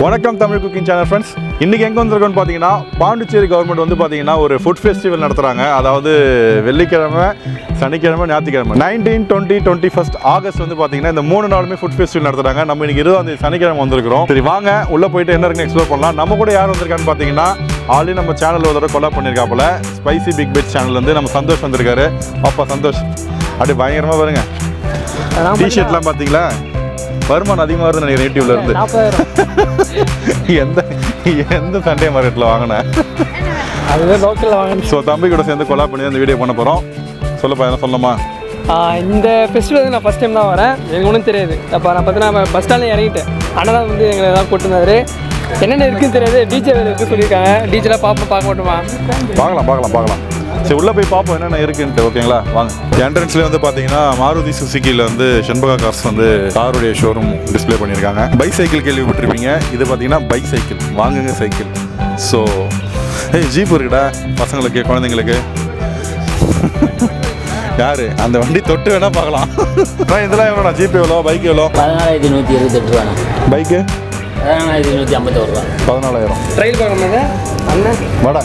வணக்கம் Tamil cooking channel friends. இன்றைக்கி எங்கே வந்திருக்கோன்னு பார்த்தீங்கன்னா பாண்டிச்சேரி கவர்மெண்ட் வந்து பார்த்தீங்கன்னா ஒரு ஃபுட் ஃபெஸ்டிவல் நடத்துகிறாங்க. அதாவது வெள்ளிக்கிழமை, சனிக்கிழமை, ஞாயிற்றுக்கிழமை 19, 20, 21 ஆகஸ்ட் வந்து பார்த்தீங்கன்னா இந்த 3 நாளுமே ஃபுட் ஃபெஸ்டிவல் நடத்துகிறாங்க. நம்ம இன்றைக்கி 20 சனிக்கிழமை வந்திருக்கிறோம். சரி வாங்க உள்ளே போயிட்டு என்ன இருக்குன்னு எக்ஸ்ப்ளோர் பண்ணலாம். நம்ம கூட யார் வந்திருக்கான்னு பார்த்தீங்கன்னா ஆல்ரெடி நம்ம சேனல் ஒரு தடவை கொலாப் பண்ணியிருக்காப்புல ஸ்பைசி பிக் பிட் சேனல் வந்து நம்ம சந்தோஷ் வந்திருக்காரு. அப்பா சந்தோஷ் அப்படியே பயங்கரமாக பாருங்க. டிஷர்ட்லாம் பார்த்தீங்களா வருமானம் அதிகமாக வருது நினைக்கிறேன். யூடியூப்ல இருந்து எந்த சண்டே மார்க்கெட்டில் வாங்கினேன் அதுவே லோக்கலில் வாங்கினேன். ஸோ தம்பி கூட சேர்ந்து கொலாப் பண்ணி அந்த வீடியோ பண்ண போகிறோம். சொல்லப்பா என்ன சொல்லமா? இந்த ஃபெஸ்டிவல் வந்து நான் ஃபஸ்ட் டைம் தான் வரேன். எனக்கு ஒன்றும் தெரியாது. அப்போ நான் பார்த்தீங்கன்னா பஸ் ஸ்டாண்டில் இறங்கிட்டேன். அண்ணா தான் வந்து எங்களை எதாவது போட்டுருந்தாரு. என்னென்ன இருக்குன்னு தெரியாது. டிஜே வேறு இருக்குன்னு சொல்லியிருக்காங்க. டிஜேலாம் பார்க்க மாட்டோமா? பார்க்கலாம். சரி உள்ளே போய் பார்ப்போம் என்னென்ன இருக்குன்ட்டு. ஓகேங்களா வாங்க. என்ட்ரன்ஸ்லேயே வந்து பார்த்தீங்கன்னா மாருதி சுசுக்கியில் வந்து செண்பகா கார்ஸ் வந்து காருடைய ஷோரூம் டிஸ்பிளே பண்ணியிருக்காங்க. பைசைக்கிள் கேள்விப்பட்டிருப்பீங்க. இது பார்த்தீங்கன்னா பைக் சைக்கிள், வாங்குங்க சைக்கிள். ஸோ ஜீப் இருக்குடா பசங்களுக்கு, குழந்தைங்களுக்கு. யாரு அந்த வண்டி தொட்டு வேணா பார்க்கலாம். இதெல்லாம் எவ்வளோண்ணா? ஜீப் எவ்வளோ, பைக் எவ்வளோ? 14,128 ரூபாண்ணா. பைக்கு 14,151 ரூபா. 14,000. ட்ரையல் பார்க்கணுங்க அண்ணன் வாடா.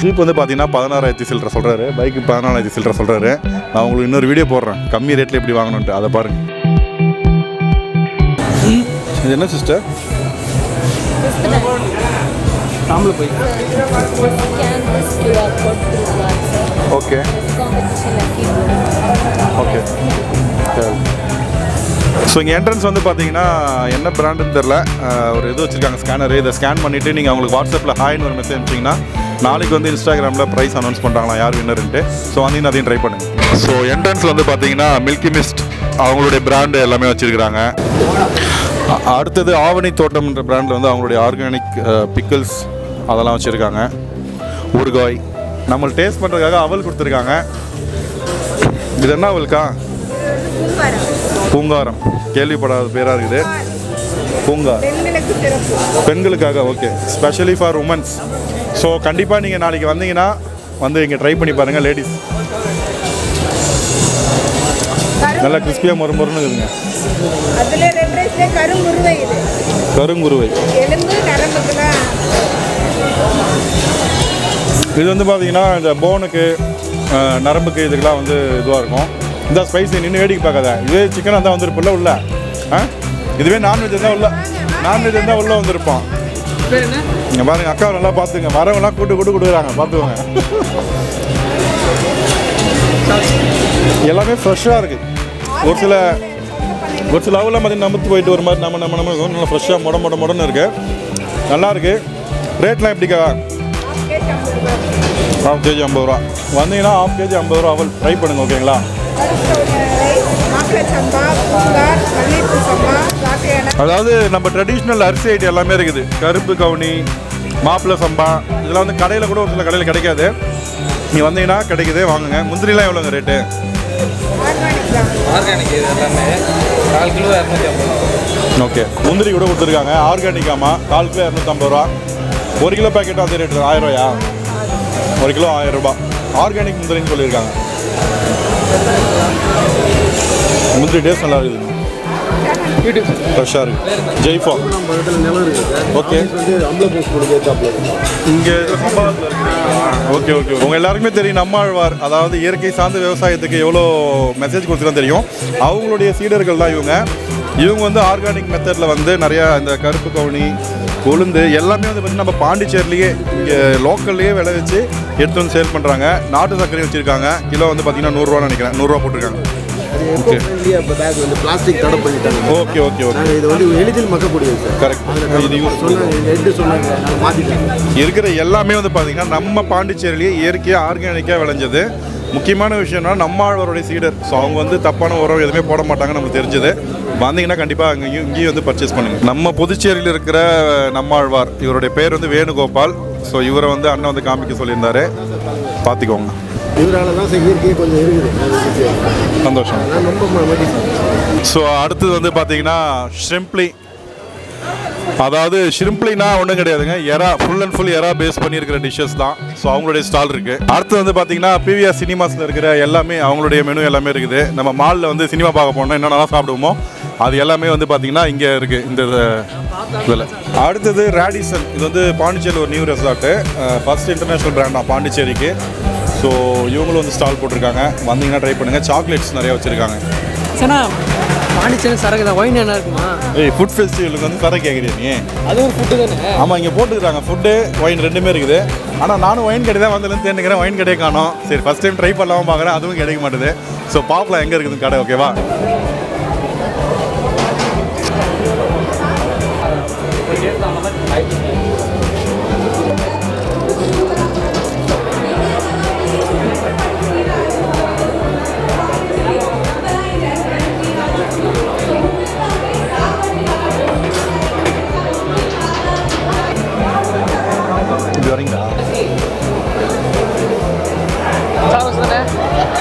ஜீப் வந்து பார்த்தீங்கன்னா 16,000 சில்லரை சொல்கிறாரு. பைக்கு 14,000 சில்லரை சொல்கிறாரு. நான் உங்களுக்கு இன்னொரு வீடியோ போடுறேன் கம்மி ரேட்டில் எப்படி வாங்கணுன்ட்டு, அதை பாருங்கள். இது என்ன சிஸ்டர்? போய் ஓகே ஓகே. ஸோ இங்கே என்ட்ரன்ஸ் வந்து பார்த்தீங்கன்னா என்ன பிராண்டுன்னு தெரில, ஒரு இது வச்சுருக்காங்க ஸ்கேனர். இதை ஸ்கேன் பண்ணிவிட்டு நீங்கள் அவங்களுக்கு வாட்ஸ்அப்பில் ஹாய்னு ஒரு மெசேஜ் அனுப்பிச்சிங்கன்னா நாளைக்கு வந்து இன்ஸ்டாகிராமில் ப்ரைஸ் அனௌன்ஸ் பண்ணுறாங்களா யார் வின்னருன்ட்டு. ஸோ வந்தீங்கன்னா அதையும் ட்ரை பண்ணுங்கள். ஸோ என்ட்ரன்ஸில் வந்து பார்த்தீங்கன்னா மில்கி மிஸ்ட் அவங்களுடைய பிராண்டு எல்லாமே வச்சுருக்கிறாங்க. அடுத்தது ஆவணி தோட்டம்ன்ற பிராண்டில் வந்து அவங்களுடைய ஆர்கானிக் பிக்கிள்ஸ் அதெல்லாம் வச்சுருக்காங்க. ஊறுகாய் நம்மளை டேஸ்ட் பண்ணுறதுக்காக அவல் கொடுத்துருக்காங்க. இது என்ன அவளுக்கா? பூங்காரம். கேள்விப்படாத பேராக இருக்குது. பூங்காரம் பெண்களுக்காக. Okay, specially for women's. So கண்டிப்பாக நீங்கள் நாளைக்கு வந்தீங்கன்னா வந்து இங்கே ட்ரை பண்ணி பாருங்கள் லேடிஸ். நல்லா கிறிஸ்பியாக மொறுமொறுன்னு இருக்குதுங்க. கருங்குருவை இது வந்து பார்த்தீங்கன்னா இந்த போனுக்கு நரம்புக்கு இதுக்கெல்லாம் வந்து இதுவாக இருக்கும். இந்த ஸ்பைசி நின்று வேடிக்கை பார்க்காத. இதே சிக்கனாக தான் வந்துருப்பில்ல உள்ள. இதுவே நான்வெஜ் இருந்தால் உள்ளே வந்திருப்போம். இங்கே பாருங்கள் அக்கா நல்லா பார்த்துங்க. வரவங்களாம் கூட்டு கொடுக்குறாங்க பார்த்துக்கோங்க. எல்லாமே ஃப்ரெஷ்ஷாக இருக்குது. ஒரு சில அவெல்லாம் பார்த்தீங்கன்னா நமத்து போயிட்டு ஒரு மாதிரி நம்ம நல்லா ஃப்ரெஷ்ஷாக மொடன்னு இருக்குது. நல்லாயிருக்கு. ரேட்லாம் எப்படிக்கா? ½ கேஜி 50 ரூபா. வந்தீங்கன்னா ½ கேஜி 50 ரூபா அவள் ட்ரை பண்ணுங்கள். ஓகேங்களா? அதாவது நம்ம ட்ரெடிஷ்னல் அரிசி ஐட்டம் எல்லாமே இருக்குது. கருப்பு கவுனி, மாப்பிள்ளை சம்பா இதெல்லாம் வந்து கடையில் கூட ஒரு சில கடையில் கிடைக்காது. நீ வந்தீங்கன்னா கிடைக்குது, வாங்குங்க. முந்திரிலாம் எவ்வளோங்க ரேட்டு? ஆர்கானிக் இது எல்லாமே 4 கிலோ 250. ஓகே, முந்திரி கூட கொடுத்துருக்காங்க. ஆர்கானிக்காமா 4 கிலோ 250 ரூபா. 1 கிலோ பேக்கெட் அதே ரேட்டு 1000 ரூபாயா? 1 கிலோ 1000 ரூபா. ஆர்கானிக் முந்திரின்னு சொல்லியிருக்காங்க. முந்திரி டேஸ்ட் நல்லா இருக்குது. ஃப்ரெஷ்ஷாக இருக்குது. ஜெய்ஃபா ஓகே. இங்கே ஓகே. உங்கள் எல்லாருக்குமே தெரியும் நம்மாழ்வார், அதாவது இயற்கை சார்ந்த விவசாயத்துக்கு எவ்வளோ மெசேஜ் கொடுத்துருன்னு தெரியும். அவங்களுடைய சீடர்கள் தான் இவங்க வந்து ஆர்கானிக் மெத்தடில் வந்து நிறையா இந்த கருப்பு கவுனி, உளுந்து எல்லாமே வந்து பார்த்திங்கன்னா நம்ம பாண்டிச்சேரிலேயே இங்கே லோக்கல்லையே விளைவிச்சு எடுத்து வந்து சேல் பண்ணுறாங்க. நாட்டு சர்க்கரை வச்சுருக்காங்க. கிலோ வந்து பார்த்திங்கன்னா 100 ரூபா நினைக்கிறேன். 100 ரூபா போட்டிருக்காங்க. பிளாஸ்டிக் தடை பண்ணிட்டாங்க. ஓகே. இது வந்து எளிதில் மக்கக்கூடியது சார். கரெக்ட். இருக்கிற எல்லாமே வந்து பார்த்தீங்கன்னா நம்ம பாண்டிச்சேரியிலேயே இயற்கையாக ஆர்கானிக்காக விளைஞ்சது. முக்கியமான விஷயம்னா நம்மாழ்வாருடைய சீடர். ஸோ அவங்க வந்து தப்பான உரம் எதுவுமே போட மாட்டாங்க நமக்கு தெரிஞ்சது. வந்தீங்கன்னா கண்டிப்பாக இங்கேயும் வந்து பர்ச்சேஸ் பண்ணுங்கள். நம்ம புதுச்சேரியில் இருக்கிற நம்மாழ்வார், இவருடைய பேர் வந்து வேணுகோபால். ஸோ இவரை வந்து அண்ணன் வந்து காமிக்க சொல்லியிருந்தாரு, பார்த்துக்கோங்க. இவரால் தான் இயற்கையே கொஞ்சம் இருக்குது. சந்தோஷம். ஸோ அடுத்தது வந்து பார்த்தீங்கன்னா ஷ்ரிம்ப்லி அதாவது ஷிரிம்ப்லினா ஒன்றும் கிடையாதுங்க, எறா ஃபுல் அண்ட் ஃபுல் எறா பேஸ் பண்ணியிருக்கிற டிஷ்ஷஸ் தான். ஸோ அவங்களுடைய ஸ்டால் இருக்குது. அடுத்து வந்து பார்த்தீங்கன்னா பிவிஆர் சினிமாஸில் இருக்கிற எல்லாமே அவங்களுடைய மெனு எல்லாமே இருக்குது. நம்ம மாலில் வந்து சினிமா பார்க்க போனோம் என்னென்னலாம் சாப்பிடுவோமோ அது எல்லாமே வந்து பார்த்தீங்கன்னா இங்கே இருக்குது இந்த இதில். அடுத்தது ரேடிசன். இது வந்து பாண்டிச்சேரியில் ஒரு new resort, first international brand தான் பாண்டிச்சேரிக்கு. ஸோ இவங்களும் வந்து ஸ்டால் போட்டிருக்காங்க, வந்தீங்கன்னா ட்ரை பண்ணுங்கள். சாக்லேட்ஸ் நிறையா வச்சுருக்காங்க. சரிண்ணா பாண்டிச்சேரி சரக்கு தான், ஒயின் என்ன இருக்குமா? ஃபுட் ஃபெஸ்டிவலுக்கு வந்து சரக்கு கேட்குறியா நீ? அது ஒரு ஃபுட்டு தானே? ஆமாம், இங்கே போட்டுக்கிறாங்க ஃபுட்டு ஒயின் ரெண்டுமே இருக்குது. ஆனால் நானும் ஒயின் கடை தான் வந்ததுலேருந்து தேர்ந்துக்கிறேன், ஒயின் கடையை காணோம். சரி ஃபஸ்ட் டைம் ட்ரை பண்ணலாமல் பார்க்குறேன், அதுவும் கிடைக்க மாட்டுது. ஸோ பார்க்கலாம் எங்கே இருக்குது கடை. ஓகேவா?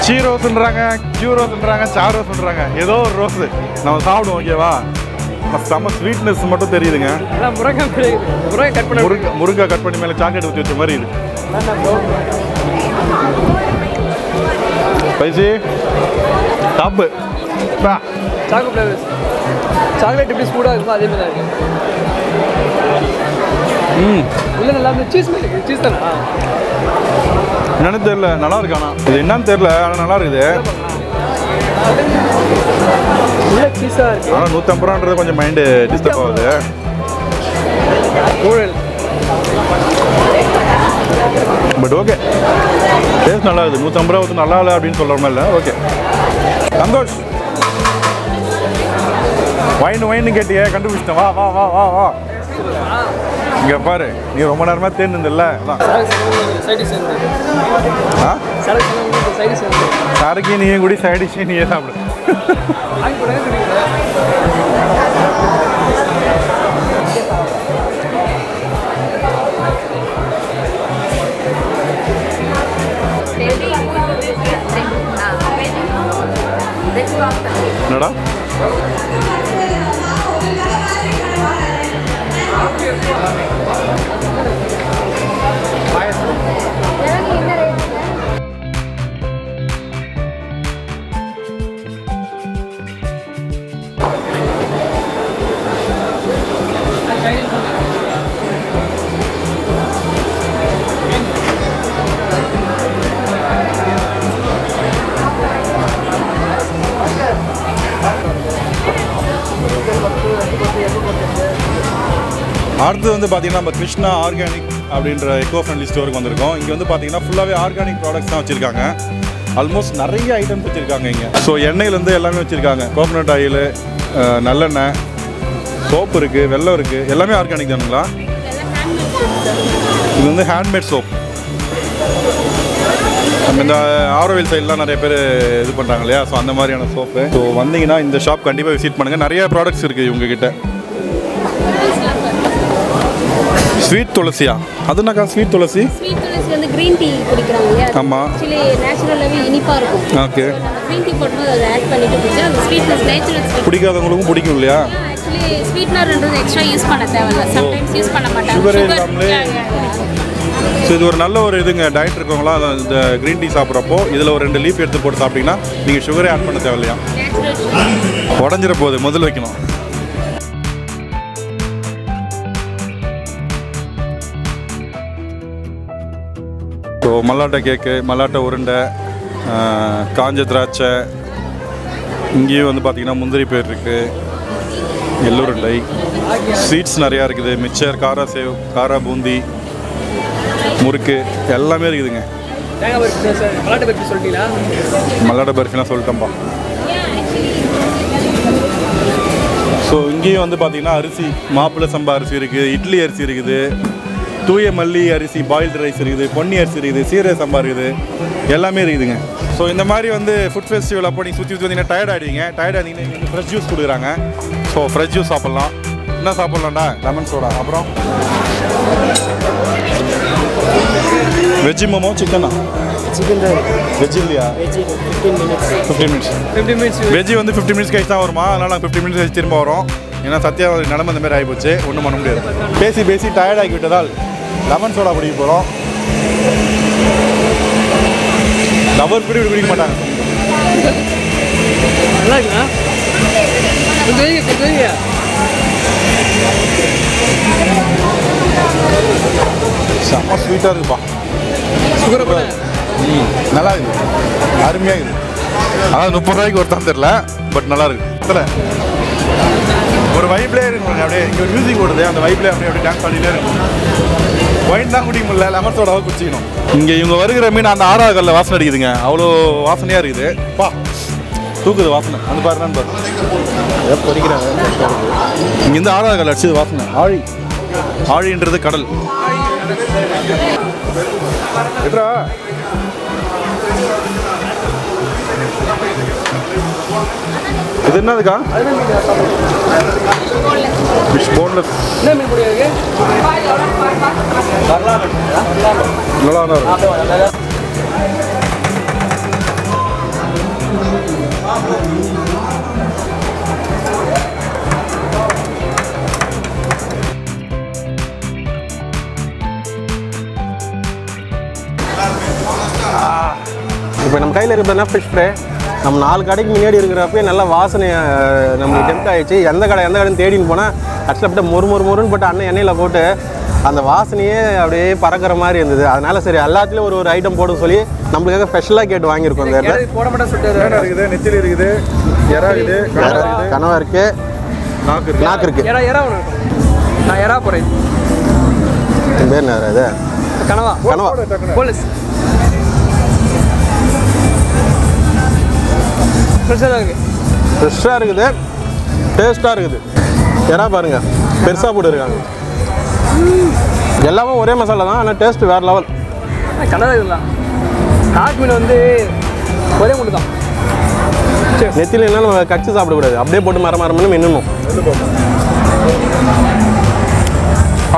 சீரோஸ்ன்றாங்க, கியூரோஸ்ன்றாங்க, சாரோஸ்ன்றாங்க, ஏதோ ஒரு ரோஸு நம்ம சாப்பிடுவோம். ஓகேவா? செம்ம ஸ்வீட்னஸ் மட்டும் தெரியுதுங்க. முருங்கை கட் பண்ணி மேலே சாக்லேட் ஊற்றி வச்ச மாதிரி இது. பைசி டாப்பு சாக்லேட் எப்படி ஸ்பூடாக இருக்குமோ அதே மாதிரி இருக்கு. இல்லை நல்லா இருந்து சீஸ் தானே? என்னன்னு தெரியல, நல்லா இருக்கு. ஆனால் இது என்னன்னு தெரியல, ஆனால் நல்லா இருக்குது. ஆனால் 150 ரூபான்றது கொஞ்சம் மைண்டு டிஸ்டர்ப் ஆகுது. பட் ஓகே, டேஸ்ட் நல்லா இருக்குது. 150 ரூபா வந்து நல்லா இல்லை அப்படின்னு சொல்கிற மாதிரி இல்லை. ஓகே சந்தோஷ், ஒயின் கேட்டியே, கண்டுபிடிச்சிட்டேன். வா வா வா வா வா இங்கே பாரு, நீ ரொம்ப நேரமாக தேர்ந்துல. சரக்கு நீ கூடி சைடிஷ் நீயே சாப்பிடு. என்னடா அடுத்து வந்து பார்த்தீங்கன்னா நம்ம கிருஷ்ணா ஆர்கானிக் அப்படின்ற எக்கோ ஃப்ரெண்ட்லி ஸ்டோருக்கு வந்திருக்கோம். இங்கே வந்து பார்த்தீங்கன்னா ஃபுல்லாகவே ஆர்கானிக் ப்ராடக்ட்ஸ் தான் வச்சுருக்காங்க. ஆல்மோஸ்ட் நிறைய ஐட்டம்ஸ் வச்சுருக்காங்க இங்கே. ஸோ எண்ணெயிலேருந்து எல்லாமே வச்சுருக்காங்க. கோகோனட் ஆயில், நல்லெண்ணெய், சோப்பு இருக்குது, வெல்லம் இருக்குது, எல்லாமே ஆர்கானிக் தானுங்களா? இது வந்து ஹேண்ட்மேட் சோப். நம்ம இந்த ஆரோவில் சைட்லாம் நிறைய பேர் இது பண்ணுறாங்க இல்லையா? ஸோ அந்த மாதிரியான சோப்பு. ஸோ வந்தீங்கன்னா இந்த ஷாப் கண்டிப்பாக விசிட் பண்ணுங்கள். நிறைய ப்ராடக்ட்ஸ் இருக்குது இவங்ககிட்ட. ஸ்வீட் துளசியா? அதுனாக்கா ஸ்வீட் துளசி? ஸ்வீட் துளசி வந்து கிரீன் டீ குடிக்கிறாங்க இல்லையா? ஆமாம். ஆக்சுவலி நேச்சுரலாகவே இனிப்பாக இருக்கும். ஓகே. கிரீன் டீ போட்டு அதை ஆட் பண்ணிட்டு குடிச்சா அந்த ஸ்வீட்னஸ் நேச்சுரல் ஸ்வீட். பிடிக்காதவங்களுக்கும் பிடிக்கும் இல்லையா? ஆக்சுவலி ஸ்வீட்னர்ன்றது எக்ஸ்ட்ரா யூஸ் பண்ண தேவையில்ல. சம்டைம்ஸ் யூஸ் பண்ண மாட்டாங்க. சுகர் இல்லாமலே. ஸோ இது ஒரு நல்ல ஒரு இதுங்க. டயட் இருக்கவங்களாம் இந்த க்ரீன் டீ சாப்பிட்றப்போ இதில் ஒரு 2 லீஃப் எடுத்து போட்டு சாப்பிட்டீங்கன்னா நீங்கள் சுகரே ஆட் பண்ண தேவையில்லையா? உடஞ்சிட போகுது, முதல்ல வைக்கணும். ஸோ மல்லாட்டை கேக்கு, மல்லாட்டை உருண்டை, காஞ்ச திராட்சை, இங்கேயும் வந்து பார்த்திங்கன்னா முந்திரி பேர் இருக்குது, எள்ளுருண்டை, ஸ்வீட்ஸ் நிறையா இருக்குது. மிக்சர், காரா சேவ், காரா பூந்தி, முறுக்கு எல்லாமே இருக்குதுங்க. மல்லாட்டை பர்ஃபிலாம் சொல்லிட்டேன்ப்பா. ஸோ இங்கேயும் வந்து பார்த்திங்கன்னா அரிசி, மாப்பிள்ளை சம்பா அரிசி இருக்குது, இட்லி அரிசி இருக்குது, தூய மல்லி அரிசி, பாயில்டு ரைஸ் இருக்குது, பொன்னி அரிசி இருக்குது, சீரக சம்பா இருக்குது, எல்லாமே இருக்குதுங்க. ஸோ இந்த மாதிரி வந்து ஃபுட் ஃபெஸ்டிவல் அப்போ நீங்கள் சுற்றி வந்தீங்கன்னா டயர்ட் ஆகிடுவீங்க. டயர்ட் ஆகிங்கன்னா இங்கே வந்து ஃப்ரெஷ் ஜூஸ் கொடுக்குறாங்க. ஸோ ஃப்ரெஷ் ஜூஸ் சாப்பிட்லாம். என்ன சாப்பிட்லாம்டா? Lemon soda. அப்புறம் வெஜ்ஜி மோமோ, சிக்கனா? சிக்கன் தான். வெஜ் இல்லையா? 15 மினிட்ஸ். வெஜ்ஜி வந்து 15 மினிட்ஸ் கழிச்சு தான் வருமா? அதனால் நாங்கள் 15 மினிட்ஸ் கழிச்சு திரும்ப வரோம். ஏன்னா சத்யா நிலமை இந்த மாதிரி ஆகிப்போச்சு, ஒன்றும் பண்ண முடியாது. பேசி பேசி டயர்ட் ஆகி விட்டதால் லெமன் சோடா குடிக்க போகிறோம். லவர் கூட இப்படி குடிக்க மாட்டாங்க. நல்லா இருக்குண்ணா. கொஞ்சம் செம்ம ஸ்வீட்டாக இருக்குப்பா. சுகர் நல்லா இருக்குது, அருமையாக இருக்குது. அதாவது 30 ரூபாய்க்கு ஒருத்தான் தெரில, பட் நல்லா இருக்குது. ஒரு வைப்லேயே இருக்கு, அப்படியே இங்கே ஒரு மியூசிக் ஓடுது, அந்த வைப்லேயே அப்படியே டான்ஸ் ஆடிட்டே இருக்கும். ஒயின் தான் குடிக்க முடியல, லெமன் சோடாவை குடிச்சிக்கணும். இங்கே இவங்க வருகிற மீன் அந்த 6வது கல்லில் வாசனை அடிக்குதுங்க, அவ்வளோ வாசனையாக இருக்குது. பா தூக்குது வாசனை, வந்து பாருன்னு பாரு பொறிக்கிறாங்க. இங்கேருந்து 6வது கல் அடிச்சது வாசனை. ஆழி, ஆழின்றது கடல். எட்ரா இது என்னதுக்கா? Fish boneless. என்ன மீன் பொடி இருக்கு? நல்லா இருக்கும். இப்போ நம்ம கையில் இருக்கிறதுனா ஃபிஷ் ஃப்ரை. நம்ம 4 கடைக்கு முன்னாடி இருக்கிறப்பே நல்லா வாசனை நம்மளுக்கு டெம்ட் ஆகிடுச்சு. எந்த கடைன்னு தேடின்னு போனால் கஷ்டப்பட்டு மொறுன்னு போட்டு அண்ணன் எண்ணெயில் போட்டு அந்த வாசனையே அப்படியே பறக்கிற மாதிரி இருந்தது. அதனால சரி எல்லாத்துலேயும் ஒரு ஐட்டம் போட சொல்லி நம்மளுக்காக ஸ்பெஷலாக கேட்டு வாங்கியிருக்கோம். அந்த போட மாட்டேன் சொல்லிட்டு இருக்குது, நெத்திலி இருக்குது, எறா இருக்குது, கனவா இருக்குது, நாக்கு இருக்குது. எறா ஒன்று இருக்கும். நான் எறா போகிறேன். என் பேர் என்ன இது? கனவா போலீஸ். ஃப்ரெஷ்ஷாக இருக்குது, டேஸ்ட்டாக இருக்குது. எறா பாருங்கள் பெருசாக போட்டுருக்காங்க. எல்லாமே ஒரே மசாலா தான், ஆனால் டேஸ்ட் வேறு லெவல். கனவா இதெல்லாம் நாக்கு மீன் வந்து ஒரே மட்டும் தான். நெத்தியில் என்ன நம்ம கடிச்சு சாப்பிடக்கூடாது, அப்படியே போட்டு மரமரம்னு மின்னணும்.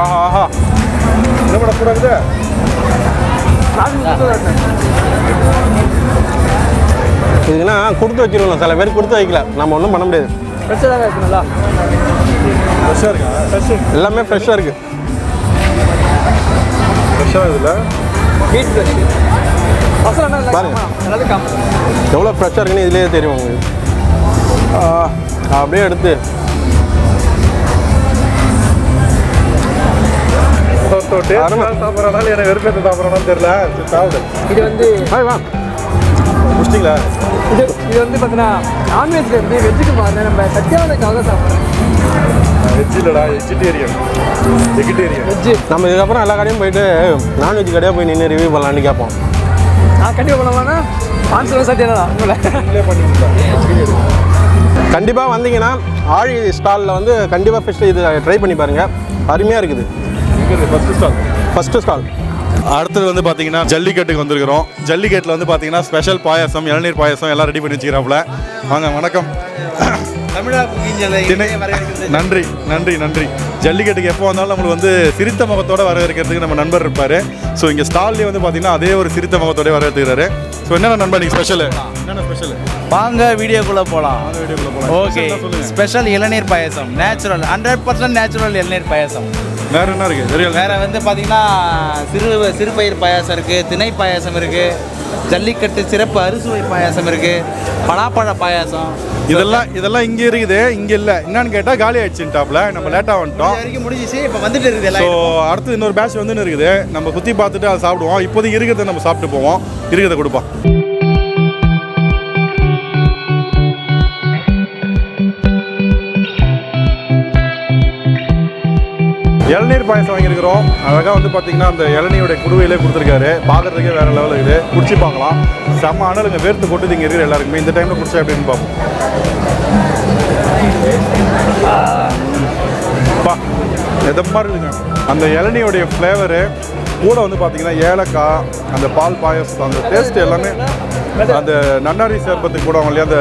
ஆஹா ஆஹா என்ன பண்ணக்கூடாது. இதுக்குன்னா கொடுத்து வச்சிருவோம், சில பேர் கொடுத்து வைக்கல, நம்ம ஒன்றும் பண்ண முடியாது. ஃப்ரெஷ்ஷாக தான் இருக்கு. நல்லா ஃப்ரெஷ்ஷாக இருக்கா? எல்லாமே ஃப்ரெஷ்ஷாக இருக்குது. ஃப்ரெஷ்ஷாக இதில் மீட் ஃப்ரெஷ் மசாலா பாருங்க. எல்லாத்தையும் காம எவ்வளோ ஃப்ரெஷ்ஷாக இருக்குன்னு இதுலேயே தெரியும் உங்களுக்கு. அப்படியே எடுத்து சாப்பிட்றனால எனக்கு வெறுப்பேற்ற சாப்பிட்றனாலும் தெரியல. சாப்பிடு. இது வந்து வா முடிச்சிங்களா? இது வந்து பார்த்தீங்கன்னா நான்வெஜ்ல இருந்து வெஜ்ஜுக்கு மாறின நம்ம சத்தியாவதுக்காக சாப்பிட்றோம். வெஜ் இல்லைடா, வெஜிடேரியன். வெஜ்ஜு நம்ம இதுக்கப்புறம் எல்லா கடையும் போயிட்டு நான்வெஜ் கடையாக போய் நின்று ரிவ்யூ பண்ணலான்னு கேட்போம். நான் கண்டிப்பாக பண்ணலாம்னா ஸ்பான்சர் சத்தியா உங்களை கண்டிப்பாக வந்தீங்கன்னா ஆழி ஸ்டாலில் வந்து கண்டிப்பாக ஃபிஷ் இது ட்ரை பண்ணி பாருங்கள், அருமையாக இருக்குது. First stall. அடுத்தது வந்து பார்த்தீங்கன்னா ஜல்லிக்கட்டுக்கு வந்திருக்கிறோம். ஜல்லிக்கட்டில் வந்து பார்த்தீங்கன்னா ஸ்பெஷல் பாயாசம், இளநீர் பாயாசம் எல்லாம் ரெடி பண்ணி வச்சுக்கிறாப்புல. வாங்க, வணக்கம். நன்றி நன்றி நன்றி. ஜல்லிக்கட்டுக்கு எப்போ வந்தாலும் நம்மளுக்கு வந்து சிரித்த முகத்தோடு வரவேற்கிறதுக்கு நம்ம நண்பர் இருப்பார். ஸோ இங்கே ஸ்டால்லேயே வந்து பார்த்தீங்கன்னா அதே ஒரு சிரித்த முகத்தோடய வரவேற்றுக்கிறாரு. ஸோ என்னென்ன நண்பர் நீங்கள் ஸ்பெஷல் என்னென்ன ஸ்பெஷல்? வாங்க வீடியோக்குள்ளே போகலாம். ஓகே, ஸ்பெஷல் இளநீர் பாயசம், நேச்சுரல் 100% நேச்சுரல் இளநீர் பாயசம். வேறு என்ன இருக்குது? வேறு வந்து பார்த்தீங்கன்னா சிறுபயிர் பாயாசம் இருக்குது, திணை பாயாசம் இருக்குது, ஜல்லிக்கட்டு சிறப்பு அறுசுவை பாயாசம் இருக்குது, பலாப்பழ பாயாசம். இதெல்லாம் இங்கே இருக்குது, இங்கே இல்லை. என்னன்னு கேட்டால் காலி ஆயிடுச்சுட்டாப்ல, நம்ம லேட்டாக வந்துட்டோம். வரைக்கும் முடிஞ்சிச்சு, இப்போ வந்துட்டு இருக்குது. ஸோ அடுத்து இன்னொரு பேட்ச் வந்துன்னு இருக்குது, நம்ம குத்தி பார்த்துட்டு அதை சாப்பிடுவோம். இப்போதைக்கு இருக்கிறத நம்ம சாப்பிட்டு போவோம், இருக்கிறத கொடுப்போம். இளநீர் பாயசம் வாங்கியிருக்கிறோம். அழகாக வந்து பார்த்தீங்கன்னா அந்த இளநீருடைய குடுவையிலே கொடுத்துருக்காரு. பார்க்குறதுக்கே வேறு லெவலில் இருக்குது. குடிச்சு பார்க்கலாம். செம்ம அனலுங்க, வேர்த்து கொட்டுது இங்கே இருக்கிற எல்லாருக்குமே. இந்த டைமில் குடிச்சா எப்படின்னு பார்ப்போம். எதமாக இருக்குதுங்க அந்த இளநியோடைய ஃப்ளேவரு கூட வந்து பார்த்தீங்கன்னா ஏலக்காய், அந்த பால் பாயசம், அந்த டேஸ்ட் எல்லாமே. அந்த நன்னாரி சர்பத்துக்கு போடுவாங்க இல்லையா, அந்த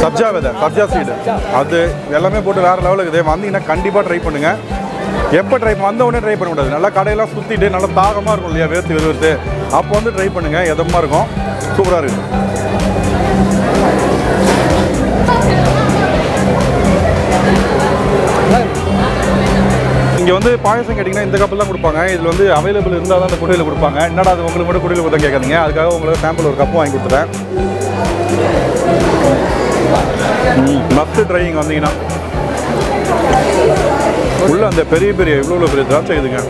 சப்ஜா விதை, சப்ஜா சீடு, அது எல்லாமே போட்டு வேறு லெவலில் இருக்குது. வந்தீங்கன்னா கண்டிப்பாக ட்ரை பண்ணுங்கள். எப்போ வந்த உடனே ட்ரை பண்ண கூடாது. நல்லா கடையெல்லாம் சுற்றிட்டு நல்லா தாகமாக இருக்கும் இல்லையா, வேர்த்து அப்போ வந்து ட்ரை பண்ணுங்கள். எதமாக இருக்கும், சூப்பராக இருக்குது. வந்து பாயசம் கேட்டிங்கன்னா இந்த கப்பில் தான் கொடுப்பாங்க. இதில் வந்து அவைலபிள் இருந்தால் தான் அந்த குடியில் கொடுப்பாங்க. என்னடா அது உங்களுக்கு மட்டும் குடியில் கொடுத்தா கேட்காதீங்க. அதுக்காக உங்களுக்கு சாம்பிள் ஒரு கப்பு வாங்கி கொடுத்துட்டேன். மஸ்ட் ட்ரை இங்கே வந்தீங்கன்னா உள்ள அந்த பெரிய பெரிய இவ்வளோ பெரிய திராட்சை இதுங்க.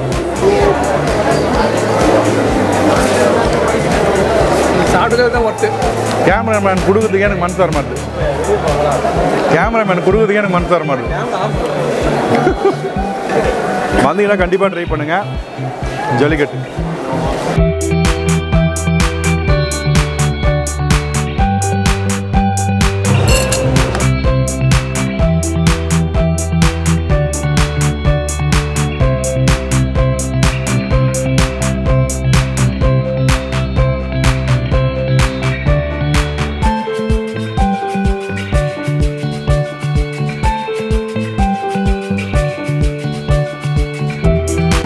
சாப்பிட்டது தான் ஒர்த்து. கேமராமேன் கொடுக்குறதுக்கே எனக்கு மனசு வர மாட்டேது. கேமராமேன் கொடுக்குறதுக்கே எனக்கு மனசு வர மாட்டேது. வந்தீங்கன்னா கண்டிப்பாக ட்ரை பண்ணுங்கள் ஜல்லிக்கட்டு.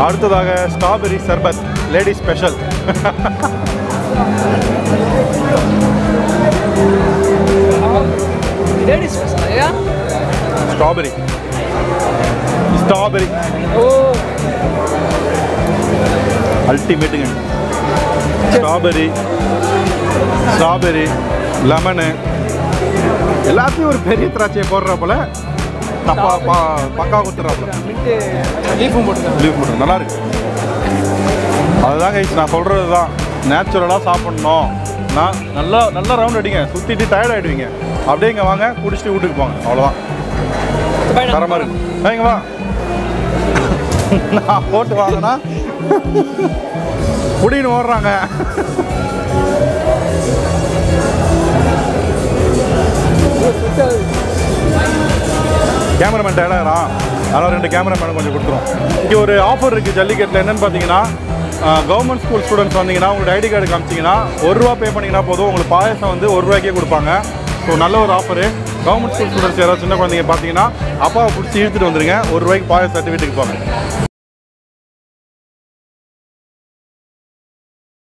அடுத்ததாக strawberry sharbat lady special. Strawberry strawberry அல்டிமேட்டுங்க. ஸ்ட்ராபெரி ஸ்ட்ராபெரி லெமனு எல்லாத்தையும் ஒரு பெரிய திராட்சையை போடுறப்போல பக்கா குத்துறாப்புல. லீஃபும் போட்டு நல்லா இருக்கு. அதுதான் கைஸ் நான் சொல்கிறது தான், நேச்சுரலாக சாப்பிட்ணும். நான் நல்லா நல்லா ரவுண்ட் அடிங்க, சுற்றிட்டு டயர்ட் ஆகிடுவீங்க. அப்படியே இங்கே வாங்க, குடிச்சிட்டு வீட்டுக்கு போங்க, அவ்வளோதான். தரமாக இருக்கு. இங்கே வா, நான் போட்டு வாங்கினா குடின்னு ஓடுறாங்க. கேமராமேன் டயர்டாகிறான், அதனால் 2 கேமராமேன் கொஞ்சம் கொடுத்துரும். இங்கே ஒரு ஆஃபர் இருக்குது ஜல்லிக்கட்டில். என்னென்னு பார்த்தீங்கன்னா, கவர்மெண்ட் ஸ்கூல் ஸ்டூடெண்ட்ஸ் வந்தீங்கன்னா உங்களோட ஐடி கார்டு காமிச்சிங்கன்னா ₹1 பே பண்ணிங்கன்னா போதும், உங்களுக்கு பாயசம் வந்து ₹1 கொடுப்பாங்க. ஸோ நல்ல ஒரு ஆஃபரு. கவர்மெண்ட் ஸ்கூல் ஸ்டூடெண்ட்ஸ் யாராவது சின்ன குழந்தைங்க பார்த்தீங்கன்னா அப்பாவை பிடிச்சி இழுத்துட்டு வந்துடுங்க, ₹1 பாயசம் வீட்டுக்கு போங்க.